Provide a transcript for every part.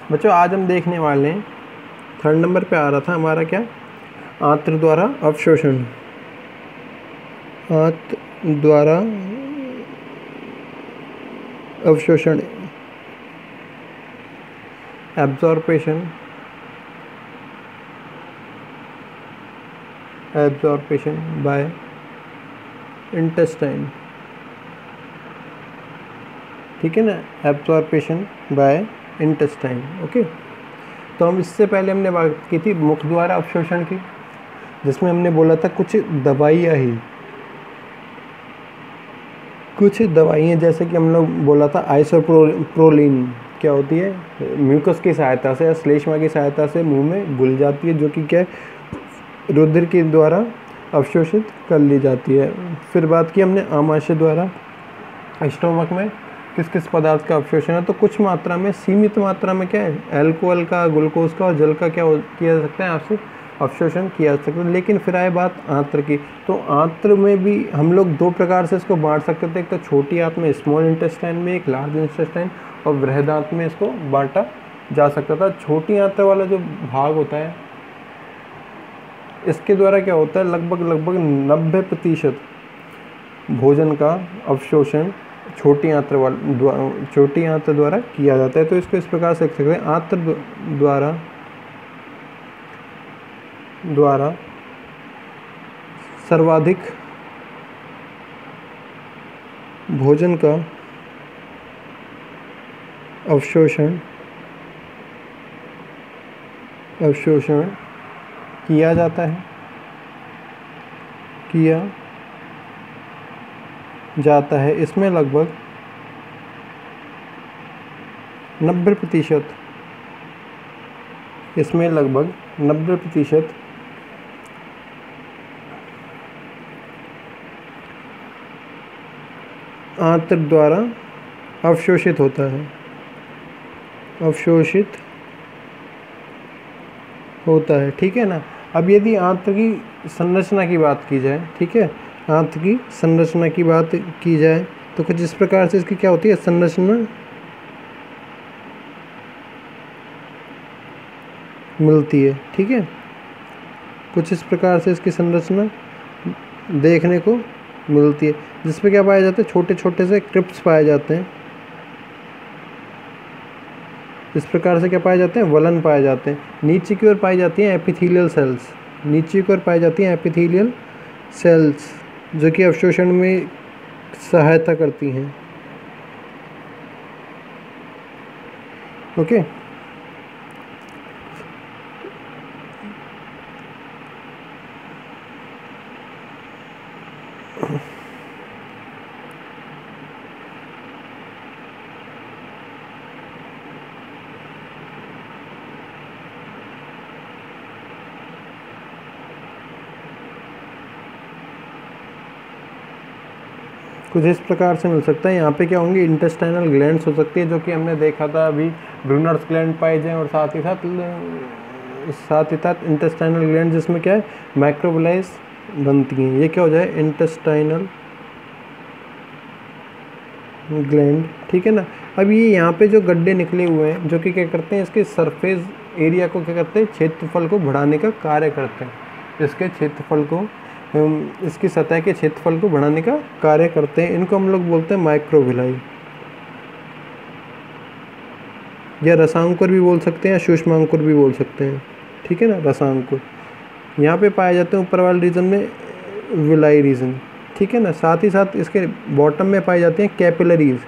बच्चों आज हम देखने वाले हैं, 3rd नंबर पे आ रहा था हमारा क्या, आंत्र द्वारा अवशोषण। आंत्र द्वारा अवशोषण, एब्जॉर्प्शन, एब्जॉर्प्शन बाय इंटेस्टाइन, ठीक है ना, एब्जॉर्प्शन बाय इंटेस्टाइन। ओके, तो हम इससे पहले हमने बात की थी मुख द्वारा अवशोषण की, जिसमें हमने बोला था कुछ दवाइयाँ ही, कुछ दवाइयाँ जैसे कि हम लोग बोला था आइसोप्रोलिन क्या होती है, म्यूकस की सहायता से या श्लेष्मा की सहायता से मुंह में घुल जाती है, जो कि क्या है रुधिर के द्वारा अवशोषित कर ली जाती है। फिर बात की हमने आमाशय द्वारा स्टोमक में किस किस पदार्थ का अवशोषण है, तो कुछ मात्रा में, सीमित मात्रा में क्या है, अल्कोहल का, ग्लूकोज का और जल का क्या किया जा सकता है, आपसे अवशोषण किया जा सकता है। लेकिन फिर आए बात आंत्र की, तो आंत्र में भी हम लोग दो प्रकार से इसको बांट सकते थे, एक तो छोटी आंत में स्मॉल इंटेस्टाइन में, एक लार्ज इंटेस्टाइन, और बृहद आंत में इसको बांटा जा सकता था। छोटी आंत्र वाला जो भाग होता है, इसके द्वारा क्या होता है, लगभग 90% भोजन का अवशोषण छोटी आंत्र द्वारा किया जाता है। तो इसको इस प्रकार से लिख सकते हैं, आंत्र द्वारा सर्वाधिक भोजन का अवशोषण किया जाता है, इसमें लगभग 90%, इसमें लगभग 90% आंत्र द्वारा अवशोषित होता है, ठीक है ना। अब यदि आंत्र की संरचना की बात की जाए, ठीक है, आंत्र की संरचना की बात की जाए तो कुछ इस प्रकार से इसकी क्या होती है, संरचना मिलती है, ठीक है, कुछ इस प्रकार से इसकी संरचना देखने को मिलती है, जिसमें क्या पाए जाते हैं, छोटे छोटे से क्रिप्स पाए जाते हैं। इस प्रकार से क्या पाए जाते हैं, वलन पाए जाते हैं। नीचे की ओर पाई जाती हैं एपिथेलियल सेल्स, नीचे की ओर पाई जाती हैं एपिथेलियल सेल्स, जो कि अवशोषण में सहायता करती हैं। ओके, कुछ इस प्रकार से मिल सकता है। यहाँ पे क्या होंगे, इंटेस्टाइनल ग्लैंड्स हो सकती है, जो कि हमने देखा था अभी, ब्रूनर्स ग्लैंड पाए जाएँ, और साथ ही साथ इंटेस्टाइनल ग्लैंड, जिसमें क्या है, माइक्रोविलाइज बनती हैं। ये क्या हो जाए, इंटेस्टाइनल ग्लैंड, ठीक है ना। अब ये यहाँ पे जो गड्ढे निकले हुए हैं, जो कि क्या करते हैं, इसके सरफेस एरिया को क्या करते हैं, क्षेत्रफल को बढ़ाने का कार्य करते हैं, इसके क्षेत्रफल को, इसकी सतह के क्षेत्रफल को बढ़ाने का कार्य करते हैं। इनको हम लोग बोलते हैं माइक्रोविलाई, या रसांकुर भी बोल सकते हैं, या सूक्ष्मांकुर भी बोल सकते हैं, ठीक है ना, रसांकुर। यहाँ पे पाए जाते हैं ऊपर वाले रीजन में विलाई रीजन, ठीक है ना। साथ ही साथ इसके बॉटम में पाई जाती हैं कैपिलरीज,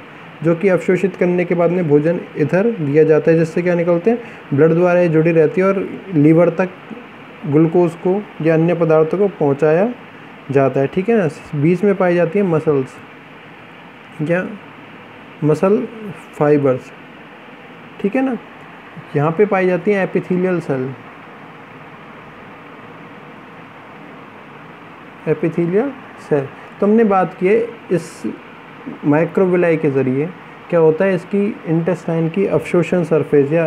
जो कि अवशोषित करने के बाद में भोजन इधर दिया जाता है, जिससे क्या निकलते हैं, ब्लड द्वारा ये जुड़ी रहती है और लीवर तक ग्लूकोज को या अन्य पदार्थों को पहुंचाया जाता है, ठीक है ना। बीच में पाई जाती है मसल्स या मसल फाइबर्स, ठीक है ना। यहाँ पे पाई जाती है एपिथेलियल सेल, तो हमने बात की है इस माइक्रोविलाई के ज़रिए क्या होता है, इसकी इंटेस्टाइन की अवशोषण सरफेस या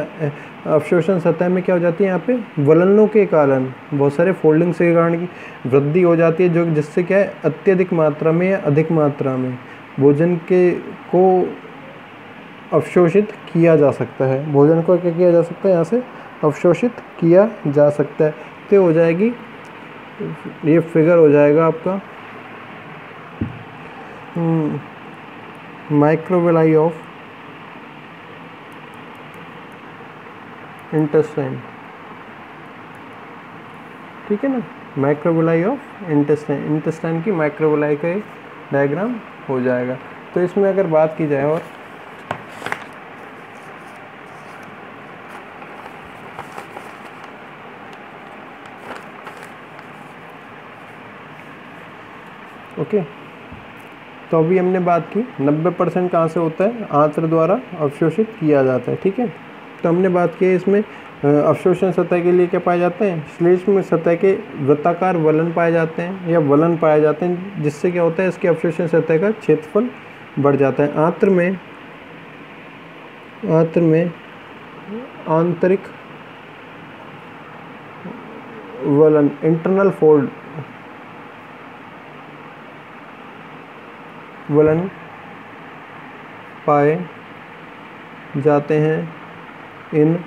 अवशोषण सतह में क्या हो जाती है, यहाँ पे वलनों के कारण, बहुत सारे फोल्डिंग्स के कारण की वृद्धि हो जाती है, जो जिससे क्या है, अत्यधिक मात्रा में या अधिक मात्रा में भोजन के को अवशोषित किया जा सकता है, भोजन को क्या किया जा सकता है, यहाँ से अवशोषित किया जा सकता है। तो हो जाएगी, ये फिगर हो जाएगा आपका माइक्रोविलाई ऑफ इंटेस्टाइन, ठीक है ना, माइक्रोविलाई ऑफ इंटेस्टाइन, इंटेस्टाइन की माइक्रोविलाई का एक डायग्राम हो जाएगा। तो इसमें अगर बात की जाए और ओके, तो अभी हमने बात की 90% कहाँ से होता है, आंत्र द्वारा अवशोषित किया जाता है, ठीक है। तो हमने बात की है इसमें अवशोषण सतह के लिए क्या पाए जाते हैं, श्लेष्म सतह के वृत्ताकार वलन पाए जाते हैं या वलन पाए जाते हैं, जिससे क्या होता है, इसके अवशोषण सतह का क्षेत्रफल बढ़ जाता है। आंत्र में आंतरिक वलन, इंटरनल फोल्ड वलन पाए जाते हैं। इन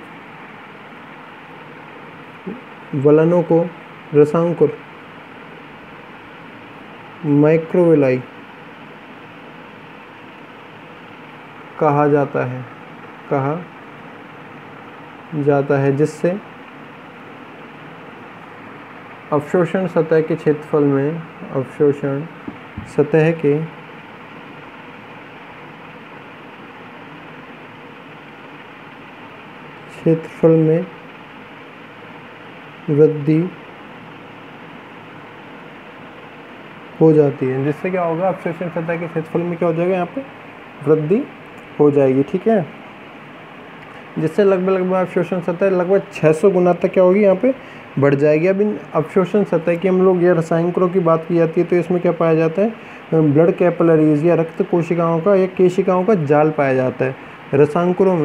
वलनों को रसांकुर माइक्रोविलाई कहा जाता है, जिससे अवशोषण सतह के क्षेत्रफल में, अवशोषण सतह के क्षेत्रफल में वृद्धि हो जाती है, जिससे क्या होगा, अवशोषण सतह के क्षेत्रफल में क्या हो जाएगा, यहाँ पे वृद्धि हो जाएगी, ठीक है। जिससे लगभग अवशोषण सतह लगभग 600 गुना तक क्या होगी, यहाँ पे बढ़ जाएगी। अब इन अवशोषण सतह की हम लोग या रसायनिकों की बात की जाती है, तो इसमें क्या पाया जाता है, ब्लड कैपिलरीज या रक्त कोशिकाओं का या केशिकाओं का जाल पाया जाता है। रसायनिकों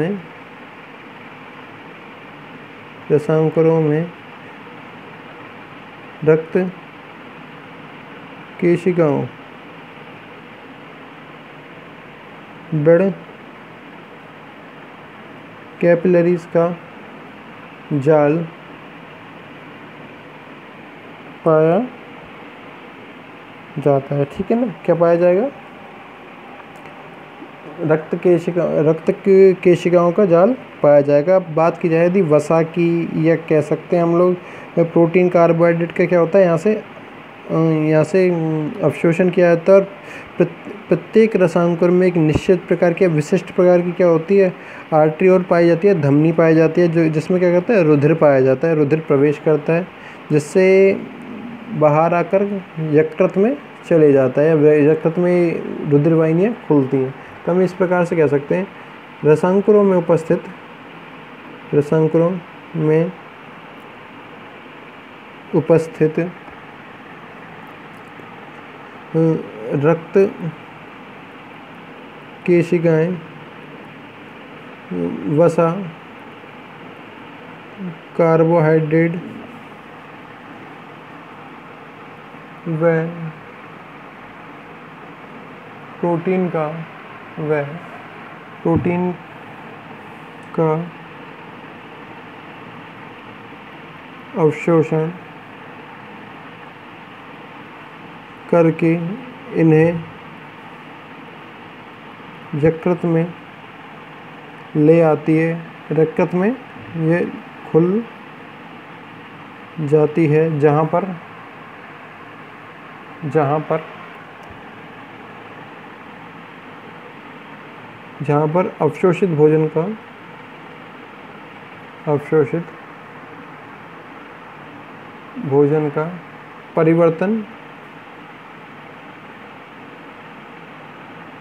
में रक्त केशिकाओं, ब्लड कैपिलरीज का जाल पाया जाता है, ठीक है ना। क्या पाया जाएगा, रक्त केशिकाओं का जाल पाया जाएगा। अब बात की जाए यदि वसा की, या कह सकते हैं हम लोग प्रोटीन कार्बोहाइड्रेट का क्या होता है, यहाँ से अवशोषण किया जाता है। और प्रत्येक रसायनकुर में एक निश्चित प्रकार की, विशिष्ट प्रकार की क्या होती है, आर्टरी और पाई जाती है, धमनी पाई जाती है, जो जिसमें क्या करता है, रुधिर पाया जाता है, रुधिर प्रवेश करता है, जिससे बाहर आकर यकृत में चले जाता है, या यकृत में रुधिर वाहिनियाँ खुलती हैं। तो हम इस प्रकार से कह सकते हैं, रसायनकुरों में उपस्थित रक्त केशिकाएं वसा, कार्बोहाइड्रेट व प्रोटीन का अवशोषण करके इन्हें यकृत में ले आती है, यकृत में ये खुल जाती है, जहाँ पर अवशोषित भोजन का परिवर्तन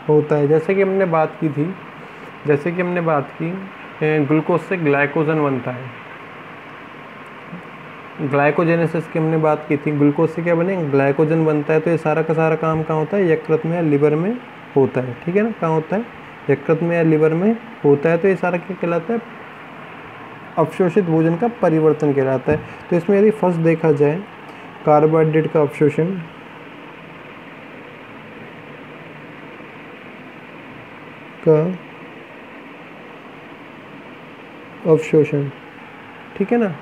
होता है। जैसे कि हमने बात की ग्लूकोज से ग्लाइकोजन बनता है, ग्लाइकोजेनेसिस की हमने बात की थी, ग्लूकोज से क्या बने, ग्लाइकोजन बनता है। तो ये सारा का सारा काम कहाँ होता है, यकृत में या लिवर में होता है, ठीक है ना। कहाँ होता है, यकृत में या लिवर में होता है। तो ये सारा क्या कहलाता है, अवशोषित भोजन का परिवर्तन कहलाता है। तो इसमें यदि फर्स्ट देखा जाए कार्बोहाइड्रेट का अवशोषण का अवशोषण, ठीक है ना,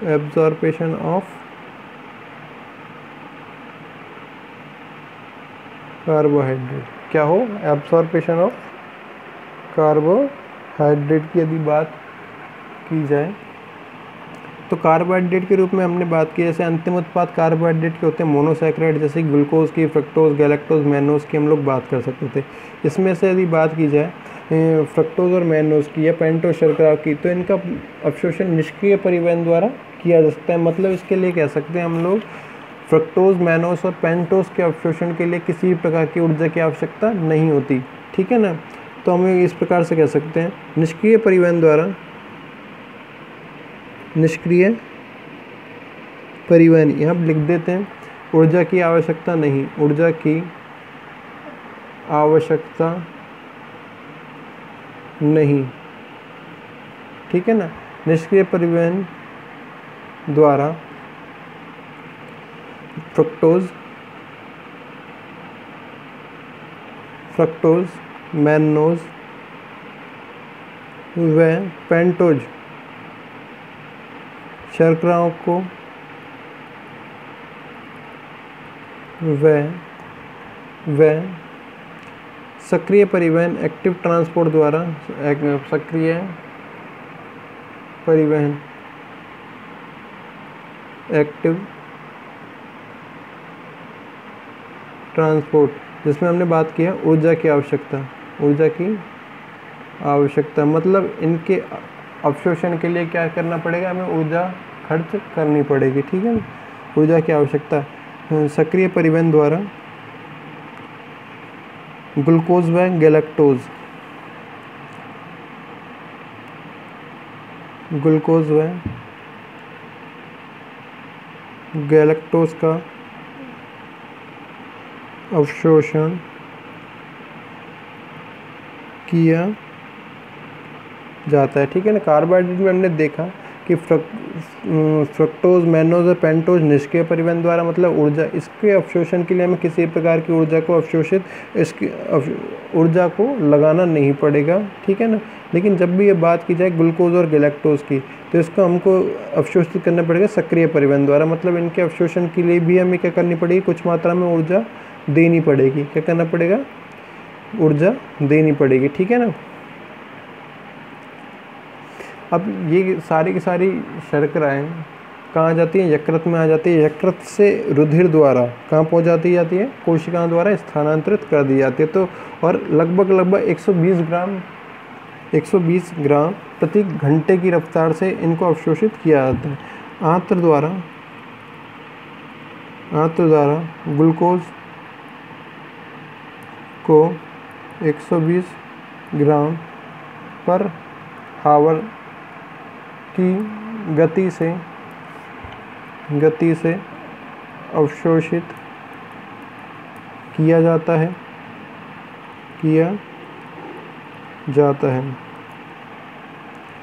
एब्जॉर्प्शन ऑफ कार्बोहाइड्रेट, क्या हो, एब्जॉर्प्शन ऑफ कार्बोहाइड्रेट की यदि बात की जाए तो कार्बोहाइड्रेट के रूप में हमने बात की, जैसे अंतिम उत्पाद कार्बोहाइड्रेट के होते हैं मोनोसैकेराइड, जैसे ग्लूकोज की, फ्रक्टोज, गैलेक्टोज, मैनोज की हम लोग बात कर सकते थे। इसमें से यदि बात की जाए फ्रक्टोज और मैनोज की या पेंटोज शर्करा की, तो इनका अवशोषण निष्क्रिय परिवहन द्वारा किया जा सकता है। मतलब इसके लिए कह सकते हैं हम लोग फ्रक्टोज, मैनोज और पेंटोज के अवशोषण के लिए किसी भी प्रकार की ऊर्जा की आवश्यकता नहीं होती, ठीक है ना। तो हम इस प्रकार से कह सकते हैं निष्क्रिय परिवहन द्वारा, निष्क्रिय परिवहन यहाँ लिख देते हैं, ऊर्जा की आवश्यकता नहीं, ऊर्जा की आवश्यकता नहीं, ठीक है ना। निष्क्रिय परिवहन द्वारा फ्रक्टोज, मैनोज व पेंटोज शर्कराओं को व सक्रिय परिवहन, एक्टिव ट्रांसपोर्ट द्वारा, सक्रिय परिवहन, एक्टिव ट्रांसपोर्ट, जिसमें हमने बात किया ऊर्जा की आवश्यकता, ऊर्जा की आवश्यकता, मतलब इनके अवशोषण के लिए क्या करना पड़ेगा, हमें ऊर्जा खर्च करनी पड़ेगी, ठीक है। ऊर्जा की आवश्यकता, सक्रिय परिवहन द्वारा ग्लूकोज व गैलेक्टोज, ग्लूकोज व गैलेक्टोज का अवशोषण किया जाता है, ठीक है ना। कार्बोहाइड्रेट में हमने देखा कि फ्रक्टोज, मैनोज और पेंटोज निष्क्रिय परिवहन द्वारा, मतलब ऊर्जा, इसके अवशोषण के लिए हमें किसी प्रकार की ऊर्जा को अवशोषित, इसकी ऊर्जा को लगाना नहीं पड़ेगा, ठीक है ना। लेकिन जब भी ये बात की जाए ग्लूकोज और गैलेक्टोज की, तो इसको हमको अवशोषित करना पड़ेगा सक्रिय परिवहन द्वारा, मतलब इनके अवशोषण के लिए भी हमें क्या करनी पड़ेगी, कुछ मात्रा में ऊर्जा देनी पड़ेगी। क्या करना पड़ेगा, ऊर्जा देनी पड़ेगी, ठीक है ना। अब ये सारी की सारी शर्कराएँ कहाँ जाती हैं, यकृत में आ जाती है। यकृत से रुधिर द्वारा कहाँ पहुँच जाती है, कोशिकाओं द्वारा स्थानांतरित कर दी जाती है। तो और लगभग 120 ग्राम प्रति घंटे की रफ्तार से इनको अवशोषित किया जाता है। आंत्र द्वारा ग्लूकोज को 120 ग्राम पर हावर की गति से अवशोषित किया जाता है,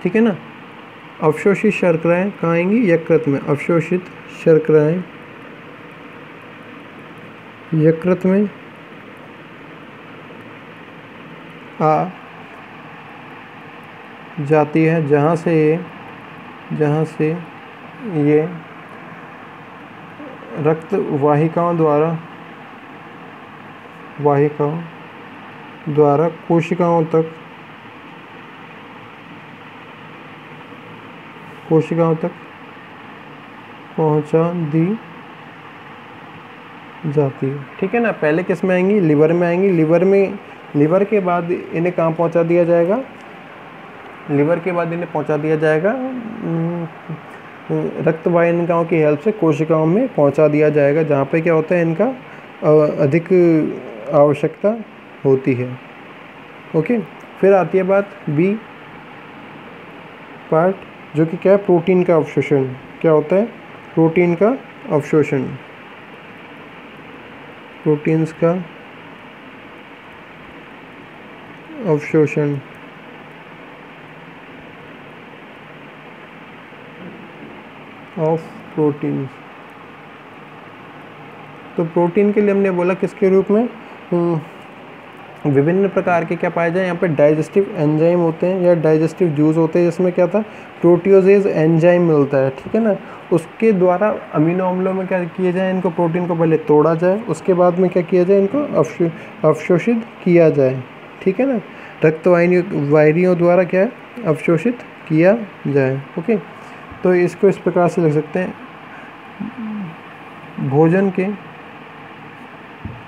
ठीक है ना। अवशोषित शर्कराएँ कहाँ आएंगी, यकृत में। अवशोषित शर्कराएँ यकृत में आ जाती है, जहाँ से ये रक्त वाहिकाओं द्वारा कोशिकाओं तक पहुंचा दी जाती है, ठीक है ना। पहले किस में आएंगी, लिवर में आएंगी। लिवर के बाद इन्हें कहाँ पहुंचा दिया जाएगा, रक्त वाहिकाओं की हेल्प से कोशिकाओं में पहुंचा दिया जाएगा, जहाँ पे क्या होता है, इनका अधिक आवश्यकता होती है। ओके, फिर आती है बात बी पार्ट, जो कि क्या है, प्रोटीन का अवशोषण। क्या होता है, प्रोटीन का अवशोषण। प्रोटीन्स का अवशोषण ऑफ प्रोटीन। तो प्रोटीन के लिए हमने बोला किसके रूप में, विभिन्न प्रकार के क्या पाए जाए यहाँ पे डाइजेस्टिव एंजाइम होते हैं या डाइजेस्टिव जूस होते हैं, जिसमें क्या था प्रोटियोजेज एंजाइम मिलता है, ठीक है ना। उसके द्वारा अमीनो अम्लों में क्या किया जाए, इनको प्रोटीन को पहले तोड़ा जाए, उसके बाद में क्या किया जाए, इनको अवशोषित किया जाए, ठीक है ना। रक्त वाहिनियों द्वारा क्या है, अवशोषित किया जाए। ओके, तो इसको इस प्रकार से लिख सकते हैं, भोजन के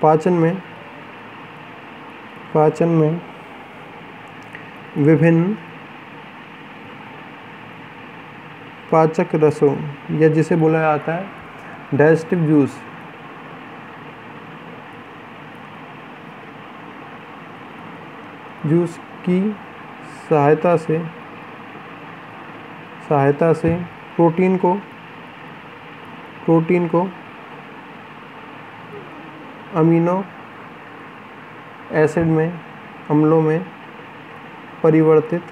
पाचन में विभिन्न पाचक रसों या जिसे बोला जाता है डाइजेस्टिव जूस की सहायता से प्रोटीन को अमीनो एसिड में अम्लों में परिवर्तित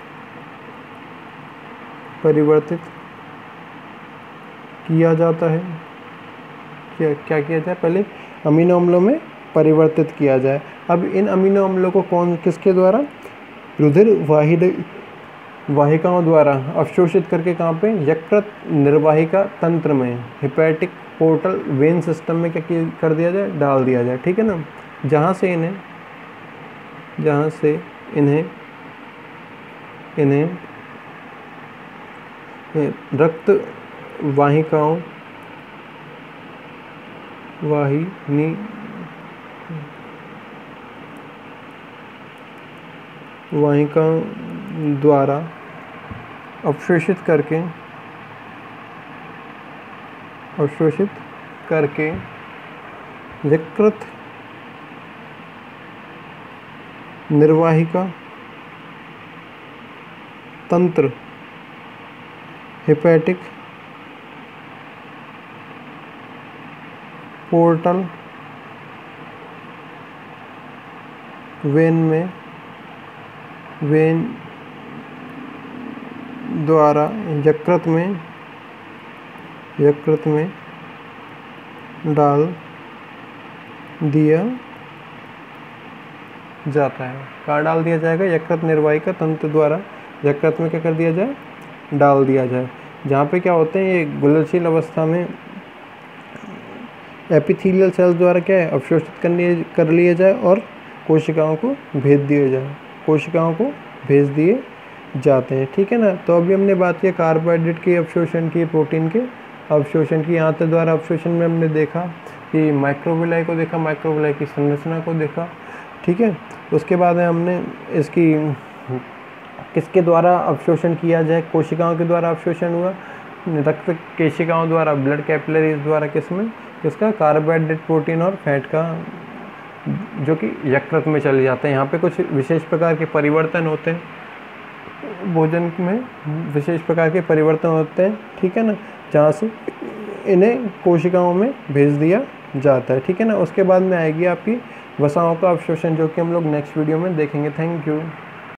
किया जाता है। क्या किया जाए, पहले अमीनो अम्लों में परिवर्तित किया जाए। अब इन अमीनो अम्लों को किसके द्वारा, रुधिर वाहिकाओं द्वारा अवशोषित करके कहाँ पे, यकृत निर्वाहिका तंत्र में, हेपेटिक पोर्टल वेन सिस्टम में क्या कर दिया जाए, डाल दिया जाए, ठीक है ना। जहाँ से इन्हें रक्त वाहिकाओं द्वारा अवशोषित करके यकृत निर्वाहिका तंत्र, हेपेटिक पोर्टल वेन द्वारा यकृत में डाल दिया जाता है। कहाँ डाल दिया जाएगा, यकृत निर्वाहिका तंत्र द्वारा यकृत में क्या कर दिया जाए, डाल दिया जाए। जहाँ पे क्या होते हैं, ये घुलनशील अवस्था में एपिथेलियल सेल्स द्वारा क्या है, अवशोषित कर लिए जाए और कोशिकाओं को भेज दिए जाते हैं, ठीक है ना। तो अभी हमने बात की कार्बोहाइड्रेट के अवशोषण की, प्रोटीन के अवशोषण की। यहाँ तक द्वारा अवशोषण में हमने देखा कि माइक्रोविलाई को देखा, माइक्रोविलाई की संरचना को देखा, ठीक है। उसके बाद हमने इसकी किसके द्वारा अवशोषण किया जाए, कोशिकाओं के द्वारा अवशोषण हुआ, रक्त केशिकाओं द्वारा, ब्लड कैपिलरीज द्वारा, किसका कार्बोहाइड्रेट, प्रोटीन और फैट का, जो कि यकृत में चले जाते हैं। यहाँ पे कुछ विशेष प्रकार के परिवर्तन होते हैं, भोजन में विशेष प्रकार के परिवर्तन होते हैं, ठीक है ना, जहाँ से इन्हें कोशिकाओं में भेज दिया जाता है, ठीक है ना। उसके बाद में आएगी आपकी वसाओं का अवशोषण, जो कि हम लोग नेक्स्ट वीडियो में देखेंगे। Thank you.